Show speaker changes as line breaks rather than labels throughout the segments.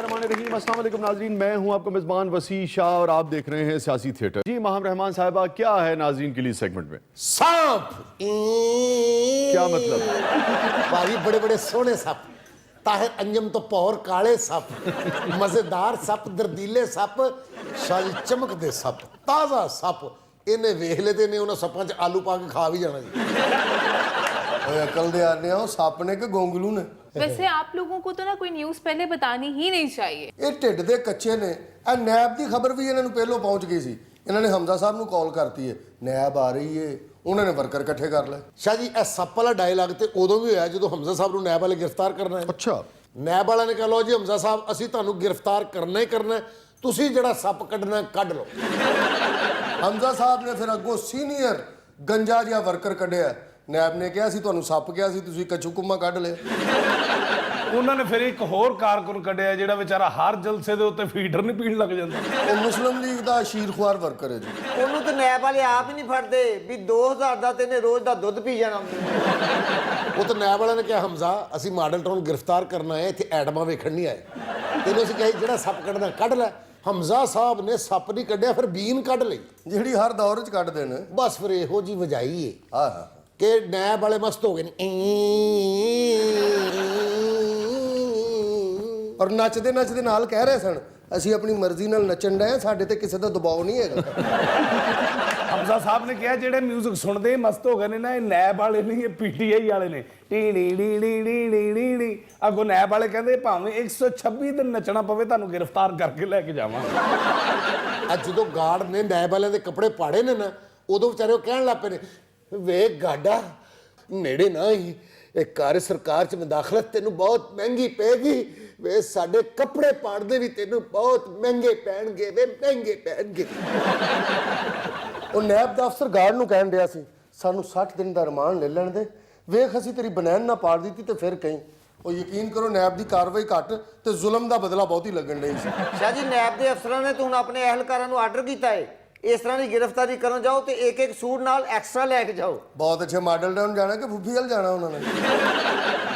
बिस्मिल्लाहिर्रहमानिर्रहीम। अस्सलाम वालेकुम नाज़रीन, मैं हूं आपका मेज़बान वसी शाह और आप देख रहे हैं सियासी थिएटर। जी माहम रहमान साहिबा, क्या है नाज़रीन के लिए सेगमेंट में?
सांप।
क्या मतलब?
भाई बड़े बड़े सोहने सप, ताहिर अंजम तो पौर काले सप, मजेदार सप, दर्दीले सप, शाजी चमकदे सप, ताज़ा सप। इन्हें वेख ले ने उन्हें सपां च आलू पा के खा भी जाना जी।
अकल दे आने हो सप ने कि गोंगलू ने।
वैसे आप लोगों को तो ना कोई न्यूज़ पहले बतानी ही नहीं चाहिए।
ਇਹ ਢਿੱਡ ਦੇ ਕੱਚੇ ਨੇ। ਇਹ ਨੈਬ ਦੀ ਖਬਰ ਵੀ ਇਹਨਾਂ ਨੂੰ ਪਹਿਲਾਂ ਪਹੁੰਚ ਗਈ ਸੀ। ਇਹਨਾਂ ਨੇ ਹਮਜ਼ਾ ਸਾਹਿਬ ਨੂੰ ਕਾਲ ਕਰਤੀ ਹੈ, ਨੈਬ ਆ ਰਹੀ ਹੈ। ਉਹਨਾਂ ਨੇ ਵਰਕਰ ਇਕੱਠੇ ਕਰ ਲਏ।
शाह जी ਇਹ ਸੱਪ ਵਾਲਾ ਡਾਇਲੌਗ ਤੇ ਉਦੋਂ ਵੀ ਹੋਇਆ ਜਦੋਂ ਹਮਜ਼ਾ ਸਾਹਿਬ ਨੂੰ ਨੈਬ ਵਾਲੇ ਗ੍ਰਿਫਤਾਰ ਕਰਨਾ ਹੈ।
अच्छा,
ਨੈਬ ਵਾਲਾ ਨੇ ਕਹਾ ਲੋ ਜੀ ਹਮਜ਼ਾ ਸਾਹਿਬ ਅਸੀਂ ਤੁਹਾਨੂੰ ਗ੍ਰਿਫਤਾਰ ਕਰਨਾ ਹੀ ਕਰਨਾ ਹੈ, ਤੁਸੀਂ ਜਿਹੜਾ ਸੱਪ ਕੱਢਣਾ ਕੱਢ ਲਓ।
ਹਮਜ਼ਾ ਸਾਹਿਬ ਨੇ ਫਿਰ ਅੱਗੋਂ ਸੀਨੀਅਰ ਗੰਜਾ ਜਿਹਾ ਵਰਕਰ ਕੱਢਿਆ। ਨੈਬ ਨੇ ਕਿਹਾ ਸੀ ਤੁਹਾਨੂੰ ਸੱਪ ਕਿਹਾ ਸੀ, ਤੁਸੀਂ ਕੱਚੂ ਕੁੰਮਾ ਕੱਢ ਲਿਆ।
ਉਹਨਾਂ ਨੇ ਫਿਰ ਇੱਕ ਹੋਰ ਕਾਰਕੁਨ ਕੱਢਿਆ ਜਿਹੜਾ ਵਿਚਾਰਾ ਹਰ ਜਲਸੇ ਦੇ ਉੱਤੇ ਫੀਡਰ ਨਹੀਂ ਪੀਣ ਲੱਗ ਜਾਂਦਾ।
ਉਹ ਮੁਸਲਿਮ ਲੀਗ ਦਾ ਸ਼ੀਰ ਖੁਆਰ ਵਰਕਰ ਹੈ ਜੀ।
ਉਹਨੂੰ ਤੇ ਨੈਬ ਵਾਲੇ ਆਪ ਹੀ ਨਹੀਂ ਫੜਦੇ ਵੀ 2000 ਦਾ ਤੇ ਇਹਨੇ ਰੋਜ਼ ਦਾ ਦੁੱਧ ਪੀ ਜਾਣਾ।
ਉਹ ਤਾਂ ਨੈਬ ਵਾਲਿਆਂ ਨੇ ਕਿਹਾ ਹਮਜ਼ਾ ਅਸੀਂ ਮਾਡਲ ਟਾਊਨ ਗ੍ਰਿਫਤਾਰ ਕਰਨਾ ਹੈ, ਇੱਥੇ ਐਟਮਾਂ ਵੇਖਣ ਨਹੀਂ ਆਏ। ਤੈਨੂੰ ਅਸੀਂ ਕਿਹਾ ਜਿਹੜਾ ਸੱਪ ਕੱਢਣਾ ਕੱਢ ਲੈ। ਹਮਜ਼ਾ ਸਾਹਿਬ ਨੇ ਸੱਪ ਨਹੀਂ ਕੱਢਿਆ, ਫਿਰ ਬੀਨ ਕੱਢ ਲਈ,
ਜਿਹੜੀ ਹਰ ਦੌਰ 'ਚ ਕੱਢਦੇ ਨੇ।
ਬਸ ਫਿਰ ਇਹੋ ਜੀ ਵਜਾਈ ਏ
ਆਹ
ਕਿ ਨੈਬ ਵਾਲੇ ਮਸਤ ਹੋ ਗਏ ਨੇ।
ਔਰ ਨੱਚਦੇ ਨੱਚਦੇ ਨਾਲ ਕਹਿ ਰਹੇ ਸਨ ਅਸੀਂ ਆਪਣੀ ਮਰਜ਼ੀ ਨਾਲ ਨੱਚਣ ਡਏ, ਸਾਡੇ ਤੇ ਕਿਸੇ ਦਾ ਦਬਾਅ ਨਹੀਂ ਹੈਗਾ।
ਹਮਜ਼ਾ ਸਾਹਿਬ ਨੇ ਕਿਹਾ ਜਿਹੜੇ 뮤직 ਸੁਣਦੇ ਮਸਤ ਹੋ ਗਏ ਨੇ ਨਾ, ਇਹ ਨੈਬ ਵਾਲੇ ਨਹੀਂ, ਇਹ ਪੀਟੀਆਈ ਵਾਲੇ ਨੇ। T D D D D D D D. ਅੱਗੋਂ ਨੈਬ ਵਾਲੇ ਕਹਿੰਦੇ ਭਾਵੇਂ 126 ਦਿਨ ਨੱਚਣਾ ਪਵੇ ਤੁਹਾਨੂੰ ਗ੍ਰਿਫਤਾਰ ਕਰਕੇ ਲੈ ਕੇ ਜਾਵਾਂਗੇ।
ਅੱਜ ਜਦੋਂ ਗਾਰਡ ਨੇ ਨੈਬ ਵਾਲਿਆਂ ਦੇ ਕੱਪੜੇ ਪਾੜੇ ਨੇ ਨਾ, ਉਦੋਂ ਵਿਚਾਰੇ ਉਹ ਕਹਿਣ ਲੱਗ ਪਏ ਨੇ ਵੇ ਗਾਡਾ ਨੇੜੇ ਨਾ ਹੀ ਇਹ ਘਰ ਸਰਕਾਰ 'ਚ ਮੁਦਾਖਲਤ ਤੈਨੂੰ ਬਹੁਤ ਮਹਿੰਗੀ ਪੈਗੀ ਵੇ, ਸਾਡੇ ਕੱਪੜੇ ਪਾੜਦੇ ਵੀ ਤੈਨੂੰ ਬਹੁਤ ਮਹਿੰਗੇ ਪੈਣਗੇ ਵੇ, ਮਹਿੰਗੇ ਪੈਣਗੇ।
ਉਹ ਨੈਬ ਦਾ ਅਫਸਰ ਗਾਰਡ ਨੂੰ ਕਹਿਣ ਡਿਆ ਸੀ ਸਾਨੂੰ 60 ਦਿਨ ਦਾ ਰਿਮਾਂਡ ਲੈ ਲੈਣ ਦੇ, ਵੇਖ ਅਸੀਂ ਤੇਰੀ ਬਨੈਣ ਨਾ ਪਾੜ ਦਿੱਤੀ ਤੇ ਫਿਰ ਕਹੀਂ। ਉਹ ਯਕੀਨ ਕਰੋ ਨੈਬ ਦੀ ਕਾਰਵਾਈ ਘੱਟ ਤੇ ਜ਼ੁਲਮ ਦਾ ਬਦਲਾ ਬਹੁਤ ਹੀ ਲੱਗਣ ਡਈ ਸੀ।
ਸ਼ਾਹ ਜੀ ਨੈਬ ਦੇ ਅਫਸਰਾਂ ਨੇ ਤਾਂ ਹੁਣ ਆਪਣੇ ਅਹਿਲਕਾਰਾਂ ਨੂੰ ਆਰਡਰ ਕੀਤਾ ਹੈ ਇਸ ਤਰ੍ਹਾਂ ਦੀ ਗ੍ਰਿਫਤਾਰੀ ਕਰਨ ਜਾਓ ਤੇ ਇੱਕ ਇੱਕ ਸੂਟ ਨਾਲ ਐਕਸਟਰਾ ਲੈ ਕੇ ਜਾਓ।
ਬਹੁਤ ਅੱਛੇ ਮਾਡਲ ਟਾਊਨ ਜਾਣਾ ਕਿ ਫੁੱਫੀ ਵੱਲ ਜਾਣਾ ਉਹਨਾਂ ਨੇ।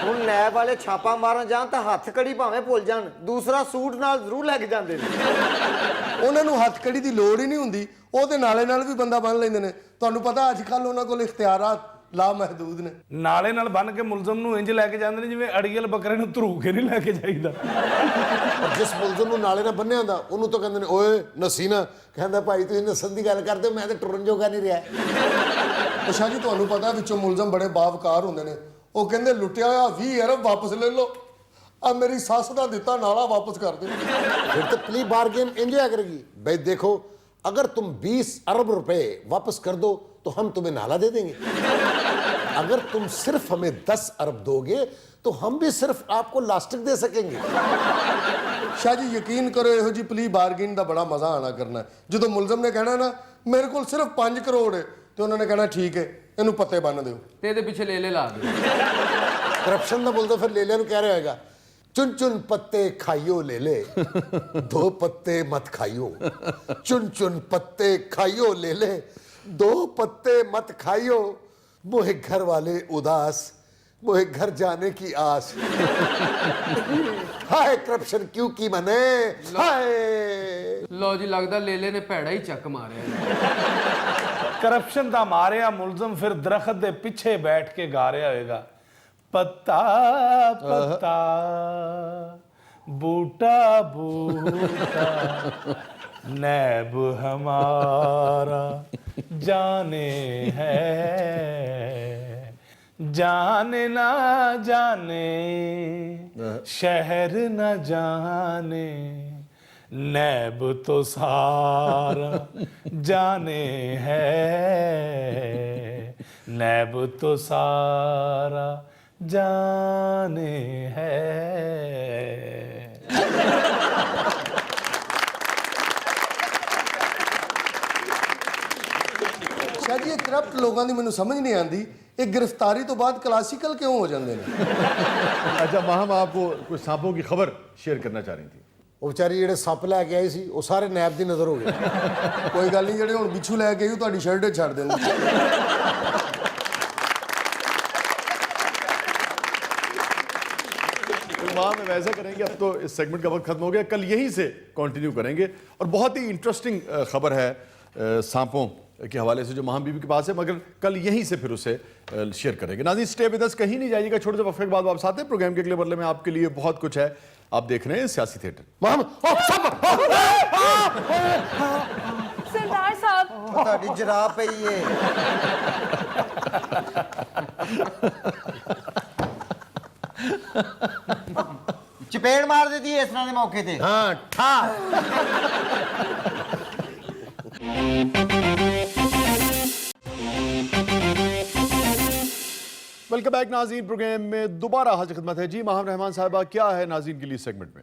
ਹੁਣ ਨੈਬ ਵਾਲੇ ਛਾਪਾ ਮਾਰਨ ਜਾਣ ਤਾਂ ਹੱਥ ਕੜੀ ਭਾਵੇਂ ਭੁੱਲ ਜਾਣ, ਦੂਸਰਾ ਸੂਟ ਨਾਲ ਜ਼ਰੂਰ ਲੈ ਕੇ ਜਾਂਦੇ ਨੇ।
ਉਹਨਾਂ ਨੂੰ ਹੱਥ ਕੜੀ ਦੀ ਲੋੜ ਹੀ ਨਹੀਂ ਹੁੰਦੀ, ਉਹਦੇ ਨਾਲੇ ਨਾਲ ਵੀ ਬੰਦਾ ਬੰਨ ਲੈਂਦੇ ਨੇ। ਤੁਹਾਨੂੰ ਪਤਾ ਅੱਜ ਕੱਲ ਉਹਨਾਂ ਕੋਲ ਇਖਤਿਆਰਾਤ ਲਾ ਮਹਦੂਦ ਨੇ।
ਨਾਲੇ ਨਾਲ ਬੰਨ ਕੇ ਮੁਲਜ਼ਮ ਨੂੰ ਇੰਜ ਲੈ ਕੇ ਜਾਂਦੇ ਨੇ ਜਿਵੇਂ ਅੜੀਅਲ ਬੱਕਰੇ ਨੂੰ ਧਰੂ ਕੇ ਨਹੀਂ ਲੈ ਕੇ ਜਾਈਦਾ।
ਜਿਸ ਮੁਲਜ਼ਮ ਨੂੰ ਨਾਲੇ ਨਾਲ ਬੰਨਿਆ ਹੁੰਦਾ ਉਹਨੂੰ ਤਾਂ ਕਹਿੰਦੇ ਨੇ ਓਏ ਨੱਸੀ ਨਾ, ਕਹਿੰਦਾ ਭਾਈ ਤੁਸੀਂ ਨੱਸਣ ਦੀ ਗੱਲ ਕਰਦੇ ਹੋ, ਮੈਂ ਤਾਂ ਟੁਰਨ ਜੋਗਾ ਨਹੀਂ ਰਿਹਾ।
ਉਹ ਸ਼ਾਹ ਜੀ ਤੁਹਾਨੂੰ ਪਤਾ ਵਿੱਚੋਂ ਮੁਲਜ਼ਮ ਬੜੇ ਬਾਵਕਾਰ ਹੁੰਦੇ ਨੇ। ਉਹ ਕਹਿੰਦੇ ਲੁੱਟਿਆ ਹੋਇਆ 20 ਅਰਬ ਵਾਪਸ ਲੈ ਲਓ, ਆ ਮੇਰੀ ਸੱਸ ਦਾ ਦਿੱਤਾ ਨਾਲਾ ਵਾਪਸ ਕਰ ਦੇ।
फिर तो प्ली बार्गेन एंजॉय करेगी भाई। देखो अगर तुम 20 अरब रुपए वापस कर दो तो हम तुम्हें नाला दे देंगे, अगर तुम सिर्फ हमें 10 अरब दोगे तो हम भी सिर्फ आपको लास्टिक दे सकेंगे।
ਸ਼ਾਹ ਜੀ ਯਕੀਨ ਕਰੋ ਇਹੋ ਜੀ ਪਲੀ ਬਾਰਗੇਨ ਦਾ ਬੜਾ ਮਜ਼ਾ ਆਣਾ ਕਰਨਾ। ਜਦੋਂ ਮੁਲਜ਼ਮ ਨੇ ਕਹਿਣਾ ਨਾ ਮੇਰੇ ਕੋਲ ਸਿਰਫ 5 ਕਰੋੜ ਹੈ ਤੇ ਉਹਨਾਂ ਨੇ ਕਹਿਣਾ ਠੀਕ ਹੈ ਇਹਨੂੰ ਪੱਤੇ ਬੰਨ ਦਿਓ
ਤੇ ਇਹਦੇ ਪਿੱਛੇ ਲੈ ਲਾ ਦਿਓ।
करप्शन का बोलते फिर ले लेने कह रहे होगा चुन चुन पत्ते खाइयो ले ले, 2 पत्ते मत खाइयो। चुन चुन पत्ते खाइयो ले ले, 2 पत्ते मत खाइयो। मोहे घर वाले उदास, मोहे घर जाने की आस। हाय करप्शन क्यों की मने हाय।
ਲਓ ਜੀ ਲੱਗਦਾ ਲੇਲੇ ਨੇ ਭੈੜਾ ਹੀ ਚੱਕ ਮਾਰਿਆ।
ਕਰਪਸ਼ਨ ਦਾ ਮਾਰਿਆ ਮੁਲਜ਼ਮ ਫਿਰ ਦਰਖਤ ਦੇ ਪਿੱਛੇ ਬੈਠ ਕੇ ਗਾ ਰਿਹਾ ਹੋਏਗਾ ਪੱਤਾ ਪੱਤਾ ਬੂਟਾ ਬੂਟਾ नैब हमारा जाने है, जाने ना जाने शहर न जाने, नैब तो सारा जाने है, नैब तो सारा जाने है।
ਸ਼ਾਹ ਜੀ ਇਹ ਕਰਪਟ ਲੋਕਾਂ ਦੀ ਮੈਨੂੰ ਸਮਝ ਨਹੀਂ ਆਉਂਦੀ, ਇਹ ਗ੍ਰਿਫਤਾਰੀ ਤੋਂ ਬਾਅਦ ਕਲਾਸੀਕਲ ਕਿਉਂ ਹੋ ਜਾਂਦੇ ਨੇ?
अच्छा माहम आपको कुछ सांपों की खबर शेयर करना चाह रही थी।
ਉਹ ਵਿਚਾਰੀ ਜਿਹੜੇ ਸੱਪ ਲੈ ਕੇ ਆਏ ਸੀ ਉਹ ਸਾਰੇ ਨੈਬ ਦੀ ਨਜ਼ਰ ਹੋ ਗਏ।
ਕੋਈ ਗੱਲ ਨਹੀਂ, ਜਿਹੜੇ ਹੁਣ ਬਿੱਛੂ ਲੈ ਕੇ ਆਈ ਉਹ ਤੁਹਾਡੀ ਸ਼ਰਟ 'ਚ ਛੱਡ ਦੇਣਗੇ।
तमाम हम ऐसा करेंगे, अब तो इस सेगमेंट का वक्त खत्म हो गया, कल यहीं से कंटिन्यू करेंगे। और बहुत ही इंटरेस्टिंग खबर है सांपों के हवाले से जो महाम बीबी के पास है, मगर कल यहीं से फिर उसे शेयर करेंगे। नाज़रीन स्टे विद अस, कहीं नहीं जाइएगा, छोटे से वक्फे के बाद वापस आते हैं। प्रोग्राम के अगले मरले में आपके लिए बहुत कुछ है, आप देख रहे हैं सियासी थिएटर।
सरदार साहब
ਤੁਹਾਡੀ ਜਰਾਬ ਪਈ ਏ। ਚਪੇੜ ਮਾਰ ਦਿੱਤੀ ਇਸ ਤਰ੍ਹਾਂ ਦੇ ਮੌਕੇ ਤੇ।
हाँ ठा
वेलकम बैक नाज़रीन, प्रोग्राम में दोबारा हाजिर खिदमत है जी। महाम रहमान साहिबा, क्या है नाज़रीन के लिए सेगमेंट में?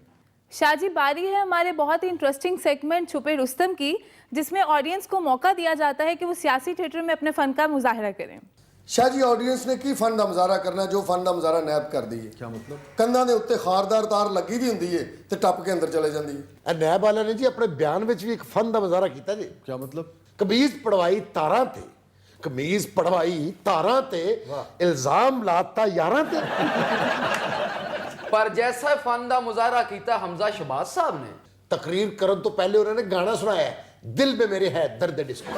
शाहजी, बारी है हमारे बहुत ही इंटरेस्टिंग सेगमेंट छुपे रुस्तम की, जिसमें ऑडियंस को मौका दिया जाता है कि वो सियासी थिएटर में अपने फन का मुजाहरा करें।
ਸ਼ਾਹ ਜੀ ਆਡੀਅנס ਨੇ ਕੀ ਫਨ ਦਾ ਮੁਜ਼ਾਹਰਾ ਕਰਨਾ, ਜੋ ਫਨ ਦਾ ਮੁਜ਼ਾਹਰਾ ਨੈਬ ਕਰਦੀ ਹੈ।
क्या मतलब?
ਕੰਧਾਂ ਦੇ ਉੱਤੇ ਖਾਰਦਾਰ ਤਾਰ ਲੱਗੀ ਵੀ ਹੁੰਦੀ ਹੈ ਤੇ ਟੱਪ ਕੇ ਅੰਦਰ ਚਲੇ ਜਾਂਦੀ ਹੈ।
ਇਹ ਨੈਬ ਵਾਲਿਆਂ ਨੇ ਜੀ ਆਪਣੇ ਬਿਆਨ ਵਿੱਚ ਵੀ ਇੱਕ ਫਨ ਦਾ ਮੁਜ਼ਾਹਰਾ ਕੀਤਾ ਜੀ।
क्या मतलब?
ਕਮੀਜ਼ ਪੜਵਾਈ ਤਾਰਾਂ ਤੇ, ਕਮੀਜ਼ ਪੜਵਾਈ ਤਾਰਾਂ ਤੇ, ਇਲਜ਼ਾਮ ਲਾਤਾ ਯਾਰਾਂ ਤੇ।
ਪਰ ਜੈਸਾ ਫਨ ਦਾ ਮੁਜ਼ਾਹਰਾ ਕੀਤਾ ਹਮਜ਼ਾ ਸ਼ਹਬਾਜ਼ ਸਾਹਿਬ ਨੇ,
ਤਕਰੀਰ ਕਰਨ ਤੋਂ ਪਹਿਲੇ ਉਹਨਾਂ ਨੇ ਗਾਣਾ ਸੁਣਾਇਆ, ਦਿਲ ਮੇ ਮੇਰੇ ਹੈ ਦਰਦ ਡਿਸਕੋ।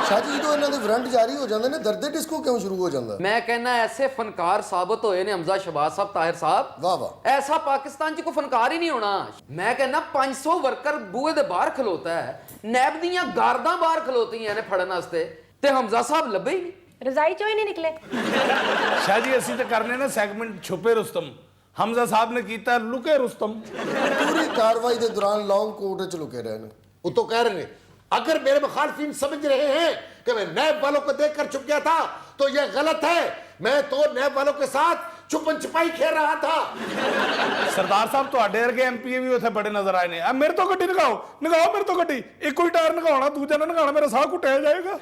ਸ਼ਾਹ ਜੀ ਜਦੋਂ ਇਹਨਾਂ ਦੇ ਵਾਰੰਟ ਜਾਰੀ ਹੋ ਜਾਂਦੇ ਨੇ, ਦਰਦੇ ਡਿਸਕੋ ਕਿਉਂ ਸ਼ੁਰੂ ਹੋ ਜਾਂਦਾ?
ਮੈਂ ਕਹਿੰਦਾ ਐਸੇ ਫਨਕਾਰ ਸਾਬਤ ਹੋਏ ਨੇ ਹਮਜ਼ਾ ਸ਼ਹਬਾਜ਼ ਸਾਹਿਬ, ਤਾਹਿਰ ਸਾਹਿਬ,
ਵਾਹ ਵਾਹ।
ਐਸਾ ਪਾਕਿਸਤਾਨ 'ਚ ਕੋਈ ਫਨਕਾਰ ਹੀ ਨਹੀਂ ਹੋਣਾ। ਮੈਂ ਕਹਿੰਦਾ 500 ਵਰਕਰ ਬੂਹੇ ਦੇ ਬਾਹਰ ਖਲੋਤਾ ਹੈ, ਨੈਬ ਦੀਆਂ ਗਾਰਦਾਂ ਬਾਹਰ ਖਲੋਤੀਆਂ ਨੇ ਫੜਨ ਵਾਸਤੇ, ਤੇ ਹਮਜ਼ਾ ਸਾਹਿਬ ਲੱਭੇ ਹੀ ਨਹੀਂ।
ਰਜ਼ਾਈ ਚੋਂ ਹੀ ਨਹੀਂ ਨਿਕਲੇ।
ਸ਼ਾਹ ਜੀ ਅਸੀਂ ਤਾਂ ਕਰਨੇ ਨਾ ਸੈਗਮੈਂਟ ਛੁਪੇ ਰੁਸਤਮ, ਹਮਜ਼ਾ ਸਾਹਿਬ ਨੇ ਕੀਤਾ ਲੁਕੇ ਰੁਸਤਮ।
ਪੂਰੀ ਕਾਰਵਾਈ ਦੇ ਦੌਰਾਨ ਲੌਂਗ ਕੋਟ ਵਿੱਚ ਲੁਕੇ ਰਹੇ ਨੇ।
वो तो कह रहे हैं अगर मेरे मुखालफिन समझ रहे हैं कि मैं नैब वालों को देखकर चुप गया था तो यह गलत है। मैं तो नैब वालों के साथ छुपन छिपाई खेल रहा था।
ਸਰਦਾਰ ਸਾਹਿਬ ਤੁਹਾਡੇ ਵਰਗੇ ਐਮਪੀ ਵੀ ਉੱਥੇ ਬੜੇ ਨਜ਼ਰ ਆਏ ਨੇ। ਆ ਮੇਰੇ ਤੋਂ ਗੱਡੀ ਨਗਾਓ, ਨਗਾਓ ਮੇਰੇ ਤੋਂ ਗੱਡੀ, ਇੱਕੋ ਹੀ ਟਾਇਰ ਨਗਾਉਣਾ, ਦੂਜਾ ਨਾ ਨਗਾਉਣਾ, ਮੇਰਾ ਸਾਹ ਘੁੱਟਿਆ ਜਾਏਗਾ।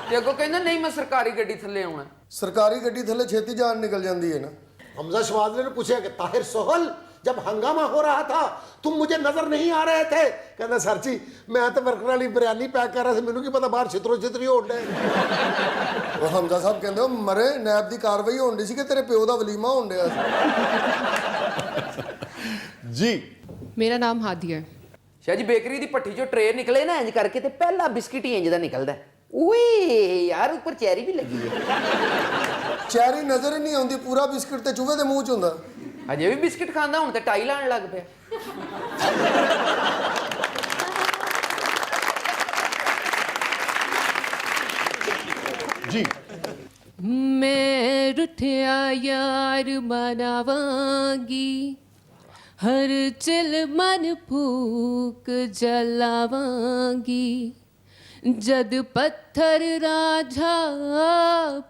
ਤੇ ਅੱਗੋਂ ਕਹਿੰਦਾ ਨਹੀਂ ਮੈਂ ਸਰਕਾਰੀ ਗੱਡੀ ਥੱਲੇ ਆਉਣਾ।
ਸਰਕਾਰੀ ਗੱਡੀ ਥੱਲੇ ਛੇਤੀ ਜਾਨ ਨਿਕਲ ਜਾਂਦੀ ਹੈ ਨਾ।
हमजा शवादले ने पूछा कि ताहिर सोहल जब हंगामा हो रहा था तुम मुझे नजर नहीं आ रहे थे? कहना सर जी मैं तो वर्कर वाली बिरयानी पैक कर रहा था, मैनू की पता बाहर छितरो छितरी होण डे।
ਉਹ ਹਮਜ਼ਾ ਸਾਹਿਬ ਕਹਿੰਦੇ ਉਹ ਮਰੇ ਨੈਬ ਦੀ ਕਾਰਵਾਈ ਹੋਣ ਦੀ ਸੀ ਕਿ ਤੇਰੇ ਪਿਓ ਦਾ ਵਲੀਮਾ ਹੋਣ ਡਿਆ ਸੀ।
जी
ਮੇਰਾ ਨਾਮ ਹਾਦੀਆ ਹੈ।
ਸ਼ਾਹ ਜੀ ਬੇਕਰੀ ਦੀ ਭੱਠੀ ਚੋਂ ਟਰੇ ਨਿਕਲੇ ਨਾ ਇੰਜ ਕਰਕੇ, ਤੇ ਪਹਿਲਾ ਬਿਸਕਿਟ ਹੀ ਇੰਜ ਦਾ ਨਿਕਲਦਾ। ਓਏ ਯਾਰ ਉੱਪਰ ਚੈਰੀ ਵੀ ਲੱਗੀ ਹੈ।
ਚੈਰੀ ਨਜ਼ਰ ਹੀ ਨਹੀਂ ਆਉਂਦੀ, ਪੂਰਾ ਬਿਸਕਿਟ ਤੇ ਚੂਹੇ ਦੇ ਮੂੰਹ 'ਚ ਹੁੰਦਾ।
ਅਜੇ ਵੀ ਬਿਸਕਿਟ ਖਾਂਦਾ, ਹੁਣ ਤੇ ਟਾਈ ਲਾਣ ਲੱਗ ਪਿਆ।
जी
ਮੈਂ ਰੁੱਠਿਆ ਯਾਰ ਮਨਾਵਾਂਗੀ, ਹਰ ਚਿਲ ਮਨ ਫੂਕ ਜਲਾਵਾਂਗੀ, ਜਦ ਪੱਥਰ ਰਾਝਾ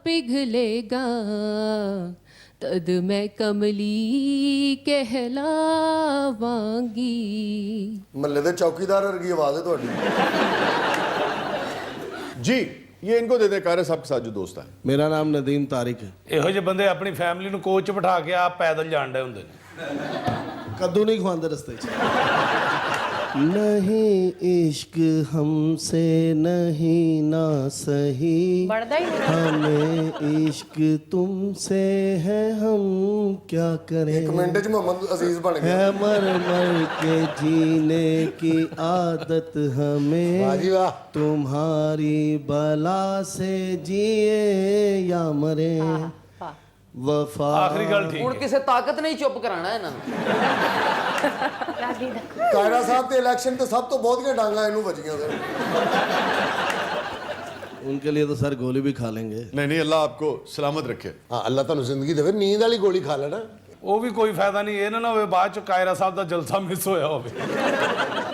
ਪਿਘਲੇਗਾ ਤਦ ਮੈਂ ਕਮਲੀ ਕਹਿਲਾਵਾਂਗੀ।
ਮੱਲੇ ਦੇ ਚੌਕੀਦਾਰ ਵਰਗੀ ਆਵਾਜ਼ ਹੈ ਤੁਹਾਡੀ।
जी ये इनको दे दें, कायरा साहब के साथ जो दोस्त हैं।
ਮੇਰਾ ਨਾਮ ਨਦੀਮ ਤਾਰਿਕ ਹੈ।
ਇਹੋ ਜਿਹੇ ਬੰਦੇ ਆਪਣੀ ਫੈਮਿਲੀ ਨੂੰ ਕੋਚ 'ਚ ਬਿਠਾ ਕੇ ਆਪ ਪੈਦਲ ਜਾਣ ਡਏ ਹੁੰਦੇ ਨੇ।
ਕੱਦੂ ਨਹੀਂ ਖਵਾਉਂਦੇ ਰਸਤੇ 'ਚ। नहीं इश्क हमसे नहीं ना सही,
ਬਣਦਾ ਹੀ ਨਹੀਂ।
हमें इश्क तुमसे है, हम क्या करें,
ਇੱਕ ਮਿੰਟ 'ਚ ਮੁਹੰਮਦ ਅਜ਼ੀਜ਼ ਬਣ ਗਿਆ।
है मर मर के जीने की आदत हमें,
वाह जी वाह।
तुम्हारी बला से जिए या मरे, वफा।
ਆਖਰੀ ਗੱਲ ਠੀਕ
ਹੁਣ
ਹੈ।
ਕਿਸੇ ਤਾਕਤ ਨਹੀਂ ਚੁੱਪ ਕਰਾਣਾ ਇਹਨਾਂ ਨੂੰ।
ਕਾਇਰਾ ਸਾਹਿਬ ਦੇ ਇਲੈਕਸ਼ਨ ਤੇ ਸਭ ਤੋਂ ਬਹੁਤੀਆਂ ਡਾਂਗਾਂ ਇਹਨੂੰ ਵੱਜੀਆਂ ਸਰ।
उनके लिए तो सर गोली भी खा लेंगे।
नहीं नहीं, अल्लाह आपको सलामत रखे।
हाँ अल्लाह तुहानू जिंदगी देवे, नींद वाली गोली खा लेना।
ਉਹ ਵੀ ਕੋਈ ਫਾਇਦਾ ਨਹੀਂ, ਇਹ ਨਾ ਹੋਵੇ ਬਾਅਦ 'ਚ ਕਾਇਰਾ ਸਾਹਿਬ ਦਾ ਜਲਸਾ ਮਿਸ ਹੋਇਆ ਹੋਵੇ।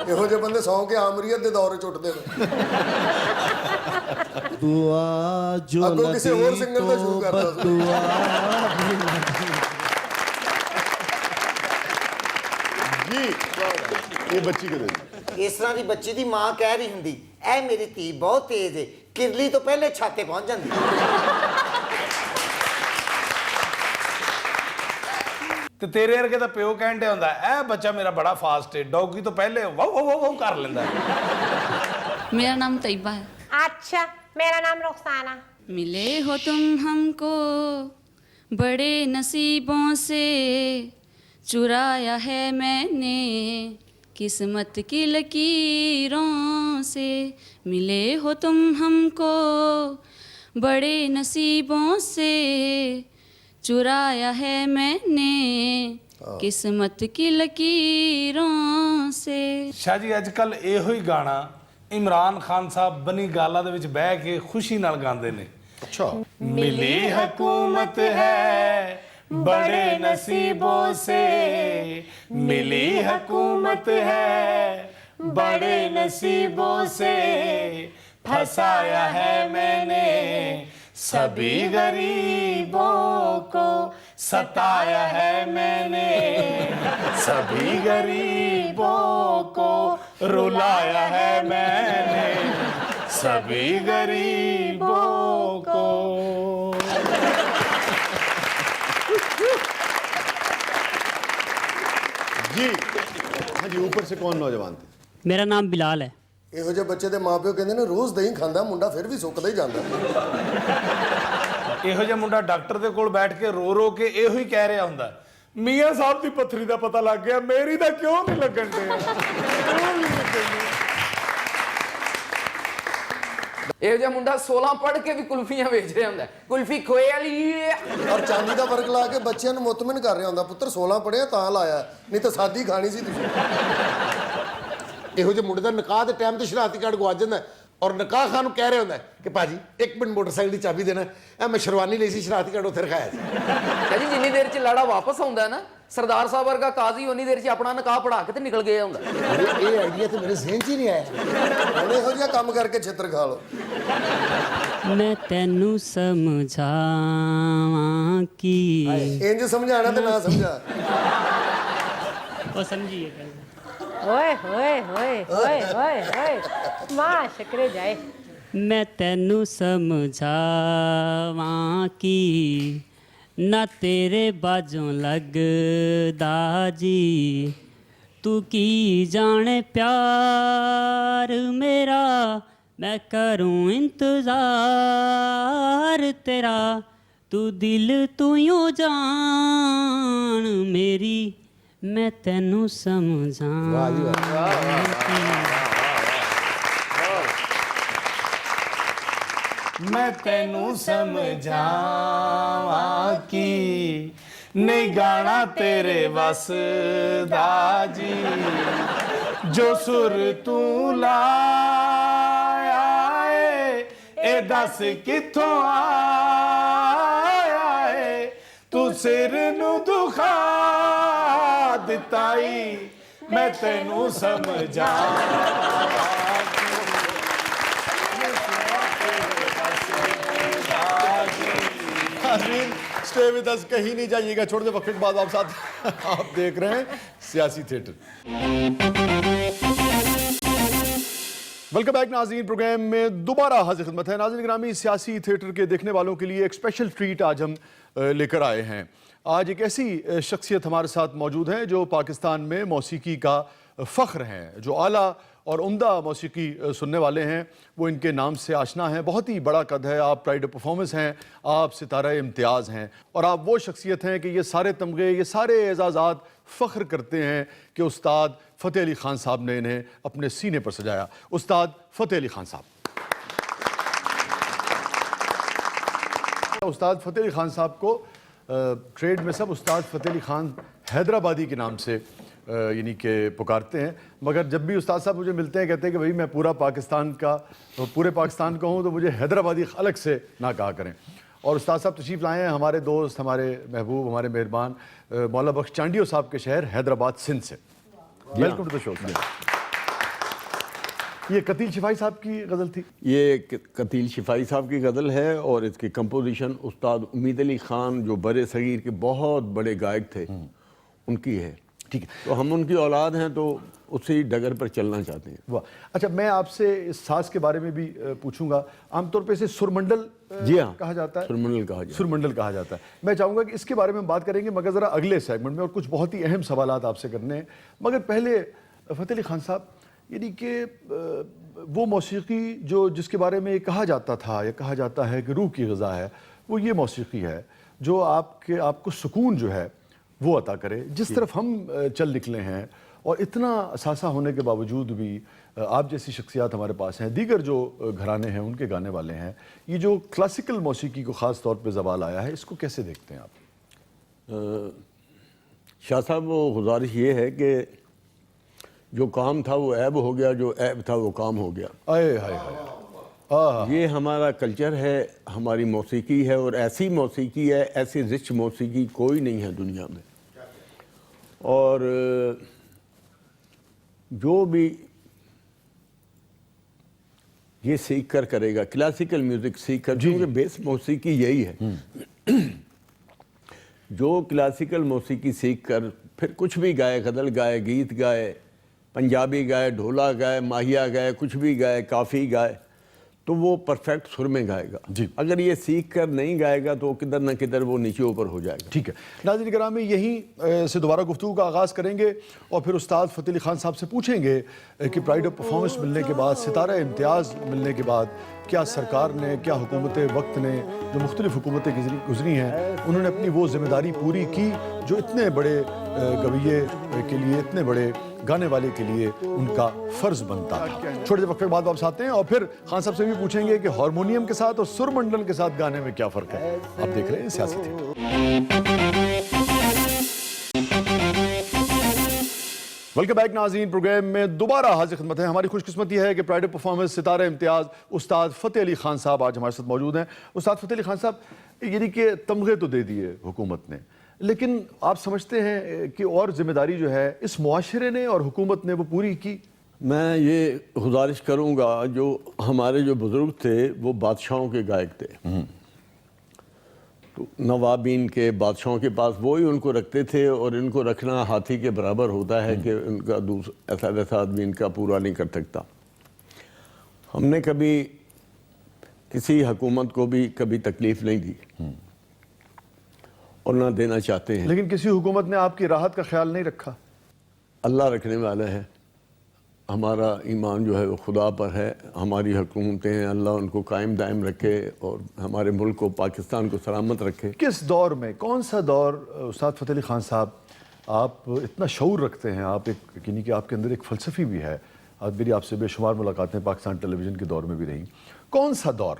ਇਹੋ ਜਿਹੇ ਬੰਦੇ ਸੌਂ ਕੇ ਆਮਰੀਅਤ ਦੇ ਦੌਰੇ 'ਚ ਉੱਠਦੇ ਨੇ।
दुआ जो
अगो
न
किसी और
दी
सिंगर
तो
का शुरू कर दो।
बद्दुआ भी न दी।
जी ये बच्ची को दे दें।
ਇਸ ਤਰ੍ਹਾਂ ਦੀ ਬੱਚੀ ਦੀ ਮਾਂ ਕਹਿ ਰਹੀ ਹੁੰਦੀ, ਇਹ ਮੇਰੀ ਧੀ ਬਹੁਤ ਤੇਜ਼ ਹੈ, ਕਿਰਲੀ ਤੋਂ ਪਹਿਲੇ ਛਾਤੇ ਪਹੁੰਚ ਜਾਂਦੀ।
ਤੇ ਤੇਰੇ ਵਰਗੇ ਤਾਂ ਪਿਓ ਕਹਿਣ ਡਿਆ ਹੁੰਦਾ ਇਹ ਬੱਚਾ ਮੇਰਾ ਬੜਾ ਫਾਸਟ ਹੈ, ਡੌਗੀ ਤੋਂ ਪਹਿਲੇ ਵਾਹ ਵਾਹ ਵਾਹ ਕਰ ਲੈਂਦਾ ਹੈ।
मेरा नाम तैयबा है।
अच्छा मेरा नाम रुखसाना।
मिले हो तुम हमको बड़े नसीबों से, चुराया है मैंने किस्मत की लकीरों से, मिले हो तुम हमको बड़े नसीबों से, चुराया है मैंने किस्मत की लकीरों से।
ਸ਼ਾਹ ਜੀ ਅੱਜ ਕੱਲ ਇਹੋ ਹੀ ਗਾਣਾ ਇਮਰਾਨ ਖਾਨ ਸਾਹਿਬ ਬਨੀ ਗਾਲਾ ਦੇ ਵਿੱਚ ਬਹਿ ਕੇ ਖੁਸ਼ੀ ਨਾਲ ਗਾਉਂਦੇ ਨੇ।
अच्छा
मिली हुकूमत है बड़े नसीबों से, मिली हुकूमत है बड़े नसीबों से, फंसाया है मैंने सभी गरीबों को, सताया है मैंने सभी गरीबों को, रुलाया है मैंने सभी गरीबों को।
जी हाँ जी, ऊपर से कौन नौजवान थे?
मेरा नाम बिलाल है।
ਇਹੋ ਜਿਹੇ ਬੱਚੇ ਦੇ ਮਾਪਿਓ ਕਹਿੰਦੇ ਨੇ ਰੋਜ਼ ਦਹੀਂ ਖਾਂਦਾ ਮੁੰਡਾ ਫਿਰ ਵੀ ਸੁੱਕਦਾ ਹੀ ਜਾਂਦਾ।
ਇਹੋ ਜਿਹਾ ਮੁੰਡਾ ਡਾਕਟਰ ਦੇ ਕੋਲ ਬੈਠ ਕੇ ਰੋ ਰੋ ਕੇ ਇਹੋ ਹੀ ਕਹਿ ਰਿਹਾ ਹੁੰਦਾ, ਮੀਆਂ ਸਾਹਿਬ ਦੀ ਪੱਥਰੀ ਦਾ ਪਤਾ ਲੱਗ ਗਿਆ, ਮੇਰੀ ਦਾ ਕਿਉਂ ਨਹੀਂ ਲੱਗਣ ਡਿਆ।
ਇਹੋ ਜਿਹਾ ਮੁੰਡਾ 16 ਪੜ੍ਹ ਕੇ ਵੀ ਕੁਲਫੀਆਂ ਵੇਚ ਰਿਹਾ ਹੁੰਦਾ, ਕੁਲਫੀ ਖੋਏ ਵਾਲੀ।
ਔਰ ਚਾਂਦੀ ਦਾ ਵਰਗ ਲਾ ਕੇ ਬੱਚਿਆਂ ਨੂੰ ਮੁਤਮਿਨ ਕਰ ਰਿਹਾ ਹੁੰਦਾ, ਪੁੱਤਰ 16 ਪੜਿਆ ਤਾਂ ਲਾਇਆ, ਨਹੀਂ ਤਾਂ ਸਾਦੀ ਖਾਣੀ ਸੀ ਤੁਸੀਂ।
ਇਹੋ ਜਿਹੇ ਮੁੰਡੇ ਦਾ ਨਿਕਾਹ ਦੇ ਟਾਈਮ ਤੇ ਸ਼ਰਾਰਤੀ ਕਾਰਡ ਗਵਾ ਜਾਂਦਾ ਔਰ ਨਿਕਾਹ ਖਾਨ ਨੂੰ ਕਹਿ ਰਿਹਾ ਹੁੰਦਾ ਕਿ ਭਾਜੀ 1 ਮਿੰਟ ਮੋਟਰਸਾਈਕਲ ਦੀ ਚਾਬੀ ਦੇਣਾ, ਇਹ ਮੈਂ ਸ਼ਰਵਾਨੀ ਲਈ ਸੀ, ਸ਼ਰਾਰਤੀ ਕਾਰਡ ਉੱਥੇ ਰਖਾਇਆ ਸੀ।
ਜੀ ਜਿੰਨੀ ਦੇਰ ਚ ਲਾੜਾ ਵਾਪਸ ਆਉਂਦਾ ਨਾ, ਸਰਦਾਰ ਸਾਹਿਬ ਵਰਗਾ ਕਾਜ਼ੀ ਉਨੀ ਦੇਰ ਚ ਆਪਣਾ ਨਿਕਾਹ ਪੜਾ ਕੇ ਤੇ ਨਿਕਲ ਗਿਆ ਹੁੰਦਾ।
ਇਹ ਆਈਡੀਆ ਤੇ ਮੇਰੇ ਜ਼ਿਹਨ 'ਚ ਹੀ ਨਹੀਂ ਆਇਆ।
ਹੁਣ ਇਹੋ ਜਿਹਾ ਕੰਮ ਕਰਕੇ ਛਿੱਤਰ ਖਾ ਲਓ।
मैं तेनू समझावां कि
ਇੰਜ ਸਮਝਾਣਾ ਤੇ ਨਾ ਸਮਝਾ।
वो समझिए
ओए होए होए होए होए होए मां शकरे जाए।
मैं तेनू समझावां कि ना तेरे बाजों लगदा जी, तू की जाने प्यार मेरा, मैं करूं इंतजार तेरा, तू दिल तू यूं जान मेरी, मैं तेनू समझावां
मैं तेनू समझावां कि नहीं गाना तेरे वस दा जी, जो सुर तू लाया ए दस किथों आया है, तू सिर नू दुखा दिताई, मैं तेनू समझावां।
स्टे विद अस, कहीं नहीं जाइएगा, छोड़ दे वक्त के बाद आप साथ आप देख रहे हैं सियासी थिएटर। वेलकम बैक नाज़रीन, प्रोग्राम में दोबारा हाजिर खिदमत है। नाज़रीन ग्रामी, सियासी थिएटर के देखने वालों के लिए एक स्पेशल ट्रीट आज हम लेकर आए हैं। आज एक ऐसी शख्सियत हमारे साथ मौजूद हैं जो पाकिस्तान में मौसीकी का फ़ख्र हैं, जो आला और उम्दा मौसीकी सुनने वाले हैं, वो इनके नाम से आशना हैं। बहुत ही बड़ा कद है, आप प्राइड ऑफ परफॉर्मेंस हैं, आप सितारा इम्तियाज़ हैं, और आप वो शख्सियत हैं कि ये सारे तमगे, ये सारे एजाज़ात फ़ख्र करते हैं कि उस्ताद फ़तेह अली ख़ान साहब ने इन्हें अपने सीने पर सजाया। उस्ताद फ़तेह अली ख़ान साहब। उस्ताद फ़तेह अली ख़ान साहब को ट्रेड में सब उस्ताद फ़तेह अली ख़ान हैदराबादी के नाम से यानी कि पुकारते हैं, मगर जब भी उस्ताद साहब मुझे मिलते हैं कहते हैं कि भाई मैं पूरे पाकिस्तान का हूँ, तो मुझे हैदराबादी अलग से ना कहा करें। और उस्ताद साहब तशरीफ़ लाए हैं, हमारे दोस्त, हमारे महबूब, हमारे मेहरबान मौला बख्श चांडियो साहब के शहर हैदराबाद सिंध से। Welcome to the show. ये कतील शिफाई साहब की गज़ल थी?
ये कतील शिफाई साहब की गज़ल है और इसकी कंपोजिशन उस्ताद उम्मीद अली ख़ान जो बड़े सगीर के बहुत बड़े गायक थे उनकी है।
ठीक है,
तो हम उनकी औलाद हैं, तो उसी डगर पर चलना चाहते हैं।
वाह, अच्छा, मैं आपसे इस साज के बारे में भी पूछूंगा। आमतौर पे इसे सुरमंडल
जी हाँ,
कहा जाता है,
सुरमंडल कहा जाता है।
सुरमंडल कहा जाता है। मैं चाहूँगा कि इसके बारे में हम बात करेंगे, मगर ज़रा अगले सेगमेंट में, और कुछ बहुत ही अहम सवालात आपसे करने हैं। मगर पहले फ़तेह अली ख़ान साहब, यानी कि वो मौसीकी जो जिसके बारे में कहा जाता था या कहा जाता है कि रूह की ग़िज़ा है, वो ये मौसीकी है जो आपको सुकून जो है وہ عطا کرے جس طرف ہم چل نکلے ہیں. اور اتنا اثاثہ ہونے کے باوجود بھی آپ جیسی شخصیات ہمارے پاس ہیں, دیگر جو گھرانے ہیں ان کے گانے والے ہیں, یہ جو کلاسیکل موسیقی کو خاص طور پہ زوال آیا ہے, اس کو کیسے دیکھتے ہیں آپ؟
شاہ صاحب وہ گزارش یہ ہے کہ جو کام تھا وہ عیب ہو گیا, جو عیب تھا وہ کام ہو گیا.
آئے ہائے ہائے,
یہ ہمارا کلچر ہے, ہماری موسیقی ہے, اور ایسی موسیقی ہے, ایسی رچ موسیقی کوئی نہیں ہے دنیا میں. اور جو بھی یہ سیکھ کر کرے گا, کلاسیکل میوزک سیکھ کر, کیونکہ بیس موسیقی یہی ہے. جو کلاسیکل موسیقی سیکھ کر پھر کچھ بھی گائے, غزل گائے, گیت گائے, پنجابی گائے, ڈھولا گائے, ماہیا گائے, کچھ بھی گائے, کافی گائے, تو وہ پرفیکٹ سر میں گائے گا. اگر یہ سیکھ کر نہیں گائے گا تو کدھر نہ کدھر وہ نیچے اوپر ہو جائے گا.
ٹھیک ہے ناظرین گرامی, یہیں سے دوبارہ گفتگو کا آغاز کریں گے اور پھر استاد فتح علی خان صاحب سے پوچھیں گے کہ پرائیڈ آف پرفارمنس ملنے کے بعد, ستارہ امتیاز ملنے کے بعد کیا سرکار نے, کیا حکومت وقت نے, جو مختلف حکومتیں گزری ہیں, انہوں نے اپنی وہ ذمہ داری پوری کی جو اتنے بڑے گویے کے لیے, اتنے بڑے گانے والے کے لیے ان کا فرض بنتا تھا. چھوٹے سے وقفے کے بعد واپس آتے ہیں اور پھر خان صاحب سے بھی پوچھیں گے کہ ہارمونیم کے ساتھ اور سر منڈل کے ساتھ گانے میں کیا فرق ہے. آپ دیکھ رہے ہیں سیاست ہے. ویلکم بیک ناظرین, پروگرام میں دوبارہ حاضر خدمت ہے. ہماری خوش قسمتی ہے کہ پرائیڈ آف پرفارمنس ستارہ امتیاز استاد فتح علی خان صاحب آج ہمارے ساتھ موجود ہیں. استاد فتح علی خان صاحب, یعنی کہ تمغے تو دے دیے حکومت نے, لیکن آپ سمجھتے ہیں کہ اور ذمہ داری جو ہے اس معاشرے نے اور حکومت نے وہ پوری کی؟
میں یہ گزارش کروں گا, جو ہمارے جو بزرگ تھے وہ بادشاہوں کے گائک تھے, تو نوابین کے, بادشاہوں کے پاس وہی ان کو رکھتے تھے, اور ان کو رکھنا ہاتھی کے برابر ہوتا ہے کہ ان کا ایسا ویسا آدمی ان کا پورا نہیں کر سکتا. ہم نے کبھی کسی حکومت کو بھی کبھی تکلیف نہیں دی اور نہ دینا چاہتے ہیں.
لیکن کسی حکومت نے آپ کی راحت کا خیال نہیں رکھا؟
اللہ رکھنے والا ہے. ہمارا ایمان جو ہے وہ خدا پر ہے. ہماری حکومتیں ہیں, اللہ ان کو قائم دائم رکھے اور ہمارے ملک کو, پاکستان کو سلامت رکھے.
کس دور میں, کون سا دور استاد فتح علی خان صاحب آپ اتنا شعور رکھتے ہیں, آپ ایک, یعنی کہ آپ کے اندر ایک فلسفی بھی ہے, میری آپ سے بے شمار ملاقاتیں پاکستان ٹیلی ویژن کے دور میں بھی رہیں, کون سا دور,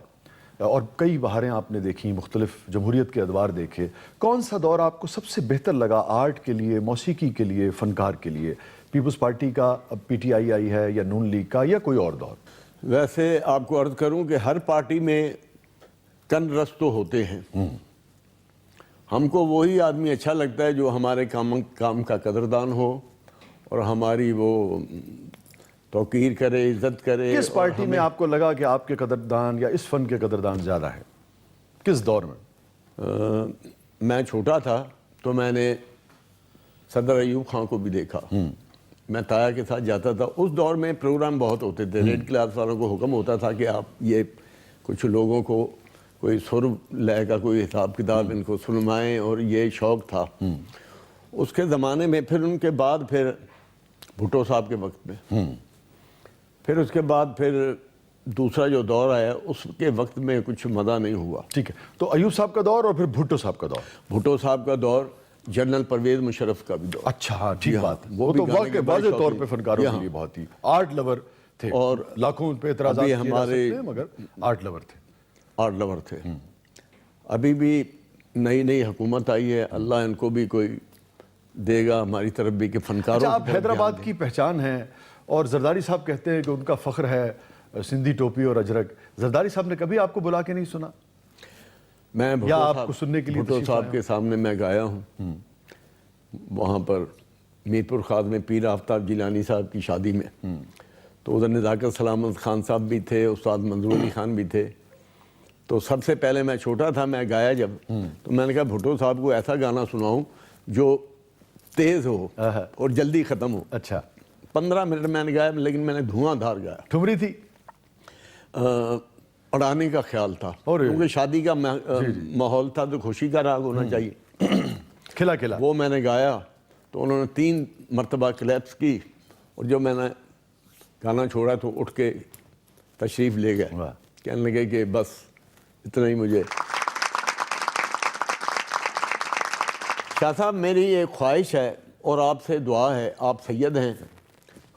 اور کئی بہاریں آپ نے دیکھی, مختلف جمہوریت کے ادوار دیکھے, کون سا دور آپ کو سب سے بہتر لگا آرٹ کے لیے, موسیقی کے لیے, فنکار کے لیے؟ پیپلز پارٹی کا, اب پی ٹی آئی آئی ہے, یا نون لیگ کا, یا کوئی اور دور؟
ویسے آپ کو عرض کروں کہ ہر پارٹی میں کن رس تو ہوتے ہیں. ہم کو وہی آدمی اچھا لگتا ہے جو ہمارے کام کا قدردان ہو اور ہماری وہ توقیر کرے, عزت کرے.
کس پارٹی میں آپ کو لگا کہ آپ کے قدردان یا اس فن کے قدردان زیادہ ہے؟ کس دور میں؟
میں چھوٹا تھا تو میں نے صدر ایوب خان کو بھی دیکھا. میں تایا کے ساتھ جاتا تھا. اس دور میں پروگرام بہت ہوتے تھے. ریڈ کلاس والوں کو حکم ہوتا تھا کہ آپ یہ کچھ لوگوں کو کوئی سر لے کا کوئی حساب کتاب ان کو سنوائیں, اور یہ شوق تھا. اس کے زمانے میں پھر ان کے بعد پھر بھٹو صاحب کے وقت میں, پھر اس کے بعد پھر دوسرا جو دور آیا اس کے وقت میں کچھ مزہ نہیں ہوا.
ٹھیک ہے, تو ایوب صاحب کا دور اور پھر بھٹو صاحب کا دور.
بھٹو صاحب کا دور, جنرل پرویز مشرف کا بھی دور.
اچھا ہاں, ٹھیک بات. وہ تو واضح طور پہ فنکاروں کے لیے بہت ہی آرٹ لور تھے, اور لاکھوں پہ اعتراضات کیے جا سکتے ہیں, مگر آرٹ لور تھے.
آرٹ لور تھے. ابھی بھی نئی نئی حکومت آئی ہے, اللہ ان کو بھی کوئی دے گا ہماری طرف بھی کہ فنکاروں.
آپ حیدرآباد کی پہچان ہیں, اور زرداری صاحب کہتے ہیں کہ ان کا فخر ہے سندھی ٹوپی اور اجرک. زرداری صاحب نے کبھی آپ کو بلا کے نہیں سنا؟
میں
یا آپ کو سننے کے لیے
بھٹو صاحب کے سامنے میں گایا ہوں. وہاں پر میر پور خاص میں پیر آفتاب جیلانی صاحب کی شادی میں, تو ادھر نزاکت سلامت خان صاحب بھی تھے, استاد منظور علی خان بھی تھے. تو سب سے پہلے میں چھوٹا تھا, میں گایا جب, تو میں نے کہا بھٹو صاحب کو ایسا گانا سناؤں جو تیز ہو اور جلدی ختم ہو.
اچھا,
15 منٹ میں نے گایا, لیکن میں نے دھواں دھار گایا.
ٹھمری تھی,
اڑانے کا خیال تھا, کیونکہ شادی کا ماحول تھا تو خوشی کا راگ ہونا چاہیے.
کھلا کھلا
وہ میں نے گایا تو انہوں نے 3 مرتبہ کلیپس کی, اور جب میں نے گانا چھوڑا تو اٹھ کے تشریف لے گئے. کہنے لگے کہ بس اتنا ہی مجھے. شاہ صاحب میری ایک خواہش ہے اور آپ سے دعا ہے, آپ سید ہیں,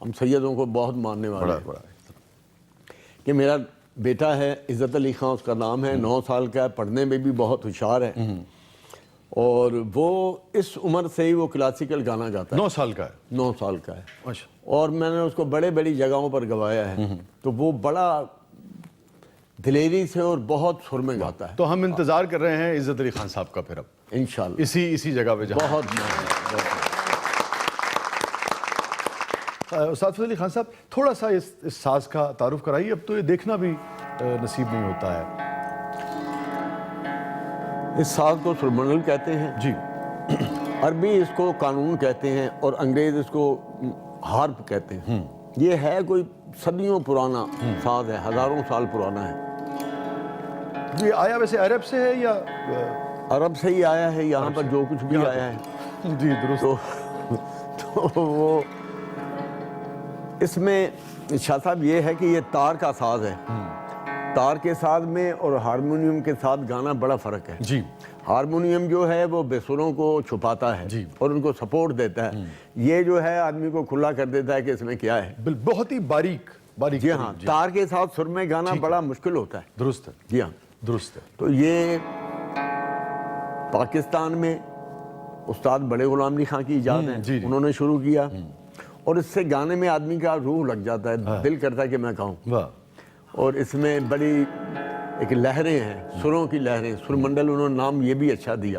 ہم سیدوں کو بہت ماننے والے ہیں, کہ میرا بیٹا ہے عزت علی خان اس کا نام ہے, 9 سال کا ہے, پڑھنے میں بھی بہت ہوشیار ہے, اور وہ اس عمر سے ہی وہ کلاسیکل گانا گاتا ہے.
9 سال کا ہے؟
9 سال کا ہے, اور میں نے اس کو بڑی جگہوں پر گوایا ہے, تو وہ بڑا دلیری سے اور بہت سر میں گاتا ہے.
تو ہم انتظار کر رہے ہیں عزت علی خان صاحب کا پھر اب
انشاءاللہ
اسی جگہ پہ جہاں
بہت.
استاد فضل علی خان صاحب تھوڑا سا اس ساز کا تعارف کرائیے, اب تو یہ دیکھنا بھی نصیب نہیں ہوتا ہے.
اس ساز کو سرمنڈل کہتے ہیں
جی,
عربی اس کو قانون کہتے ہیں, اور انگریز اس کو ہارپ کہتے ہیں. یہ ہے کوئی صدیوں پرانا ساز ہے, ہزاروں سال پرانا ہے.
یہ آیا ویسے عرب سے ہے یا
عرب سے ہی آیا ہے, یہاں پر جو کچھ بھی آیا ہے.
جی درست.
تو وہ اس میں شاہ صاحب یہ ہے کہ یہ تار کا ساز ہے. تار کے ساز میں اور ہارمونیم کے ساتھ گانا بڑا فرق ہے.
جی,
ہارمونیم جو ہے وہ بے سروں کو چھپاتا ہے اور ان کو سپورٹ دیتا ہے. یہ جو ہے آدمی کو کھلا کر دیتا ہے کہ اس میں کیا ہے.
بہت ہی باریک.
جی ہاں, تار کے ساتھ سر میں گانا بڑا مشکل ہوتا ہے.
درست ہے.
جی ہاں
درست ہے.
تو یہ پاکستان میں استاد بڑے غلام علی خان کی ایجاد ہے, انہوں نے شروع کیا, اور اس سے گانے میں آدمی کا روح لگ جاتا ہے, دل کرتا ہے کہ میں کہوں. اور اس میں بڑی ایک لہریں ہیں, سروں کی لہریں, سرمنڈل انہوں نے نام یہ بھی اچھا دیا.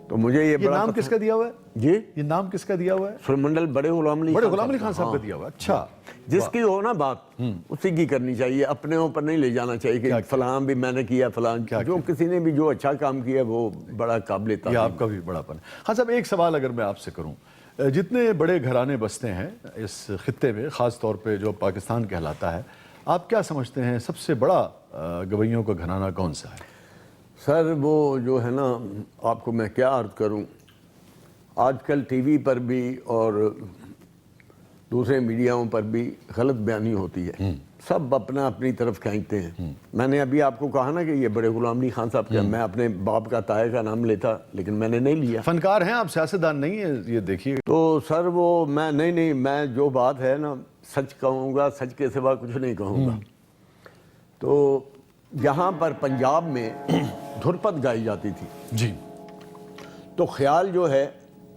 تو مجھے یہ بڑا
نام کس کا دیا ہوا ہے؟
جی,
یہ نام کس کا دیا ہوا ہے؟
سرمنڈل بڑے غلام
علی خان صاحب کا دیا ہوا ہے. اچھا,
جس کی ہو نا بات اسی کی کرنی چاہیے, اپنے اوپر نہیں لے جانا چاہیے کہ فلاں بھی میں نے کیا, فلاں جو کسی نے بھی جو اچھا کام کیا وہ بڑا قابل تعریف.
یہ آپ کا بھی بڑا پن. ہاں صاحب, ایک سوال اگر میں آپ سے کروں, جتنے بڑے گھرانے بستے ہیں اس خطے میں, خاص طور پہ جو پاکستان کہلاتا ہے, آپ کیا سمجھتے ہیں سب سے بڑا گویوں کا گھرانہ کون سا ہے؟
سر وہ جو ہے نا, آپ کو میں کیا عرض کروں, آج کل ٹی وی پر بھی اور دوسرے میڈیاؤں پر بھی غلط بیانی ہوتی ہے. سب اپنا اپنی طرف کھینچتے ہیں. میں نے ابھی آپ کو کہا نا کہ یہ بڑے غلام علی خان صاحب کا, میں اپنے باپ کا تائے کا نام لیتا, لیکن میں نے نہیں لیا.
فنکار ہیں آپ, سیاستدان نہیں ہیں, یہ دیکھیے.
تو سر وہ میں نہیں, میں جو بات ہے نا سچ کہوں گا, سچ کے سوا کچھ نہیں کہوں گا. تو یہاں پر پنجاب میں دھرپد گائی جاتی تھی.
جی,
تو خیال جو ہے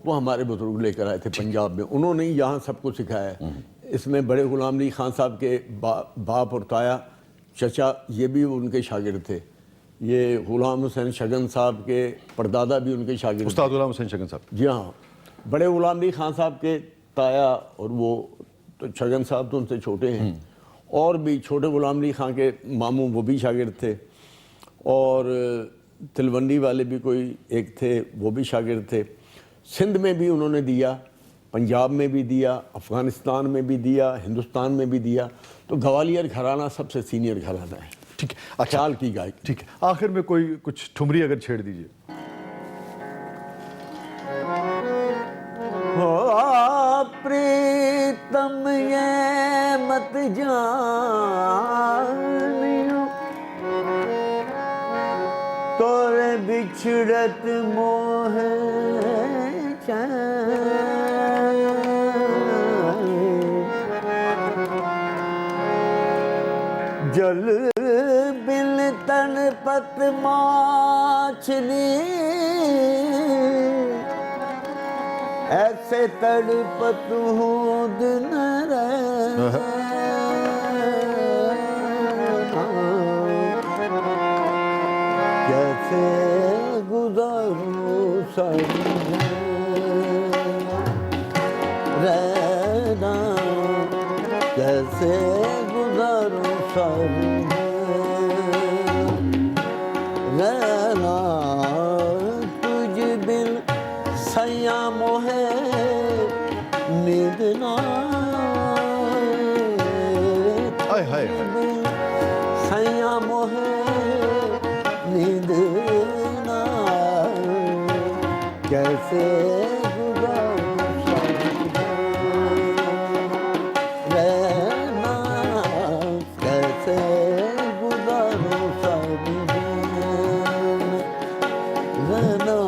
وہ ہمارے بزرگ لے کر آئے تھے پنجاب میں, انہوں نے یہاں سب کو سکھایا ہے. اس میں بڑے غلام علی خان صاحب کے باپ اور تایا چچا یہ بھی ان کے شاگرد تھے. یہ غلام حسین شگن صاحب کے پردادا بھی ان کے شاگرد,
استاد غلام حسین شگن صاحب.
جی ہاں, بڑے غلام علی خان صاحب کے تایا اور وہ تو شگن صاحب تو ان سے چھوٹے ہیں, اور بھی چھوٹے غلام علی خان کے ماموں وہ بھی شاگرد تھے, اور تلونڈی والے بھی کوئی ایک تھے وہ بھی شاگرد تھے. سندھ میں بھی انہوں نے دیا, پنجاب میں بھی دیا, افغانستان میں بھی دیا, ہندوستان میں بھی دیا. تو گوالیار گھرانہ سب سے سینئر گھرانہ ہے.
ٹھیک ہے,
خیال کی گائک.
ٹھیک ہے, آخر میں کوئی کچھ ٹھمری اگر چھیڑ دیجئے.
پریتم یہ مت جانیو, تورے بچھڑت موہ جل بل تن پت ماچھلی, ایسے تڑپت ہوں دن رہنا, کیسے گزاروں سمجھ رہنا, کیسے گزاروں سمجھ رہنا, تجھ بن سیاں موہے نیند نہ آئے, سیاں موہے نیند نہ آئے, کیسے گزاروں سمجھ رہنا, کیسے گزاروں سمجھ رہنا,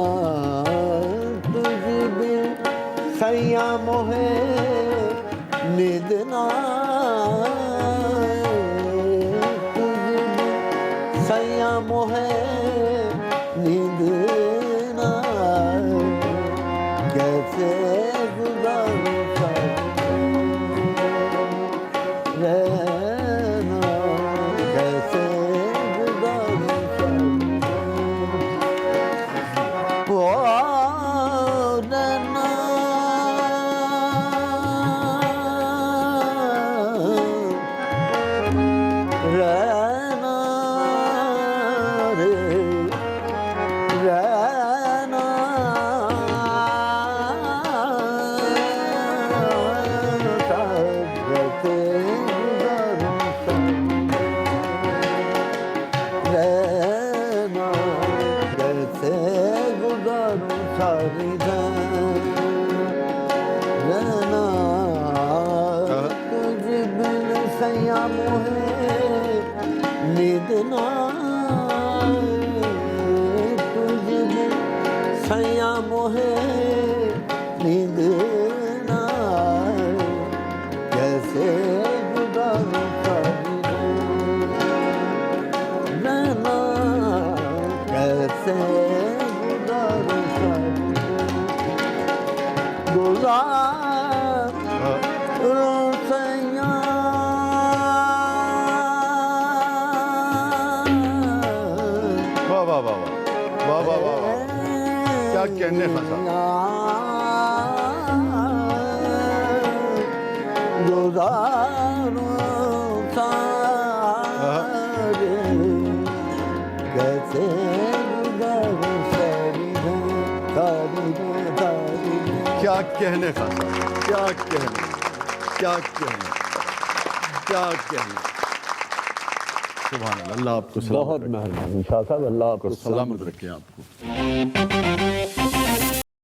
मोहे नींद ना आए, कैसे गुजारूं रहना, कैसे गुजारूं ओ रहना, रहना रे, रहना कैसे गुजारूं रहना, कैसे गुजारूं सारी रहना, तुझ बिन सैया मोहे नींद ना आए, तुझ बिन सैया मोहे नींद ना आए, कैसे गुजारूं सारी रहना, कैसे गुजारूं सारी गुजारूं सैया
वाह वाह वाह वाह वाह वाह वाह, क्या कहने खान साहब।
गुजारूं सारे, कैसे गुजारूं सारी सारी सारी,
क्या कहने खान साहब, क्या कहने, क्या कहने, क्या कहने। सुभान अल्लाह, अल्लाह आपको
बहुत मेहरबानी शाह साहब, अल्लाह आपको
सलामत रखे आपको।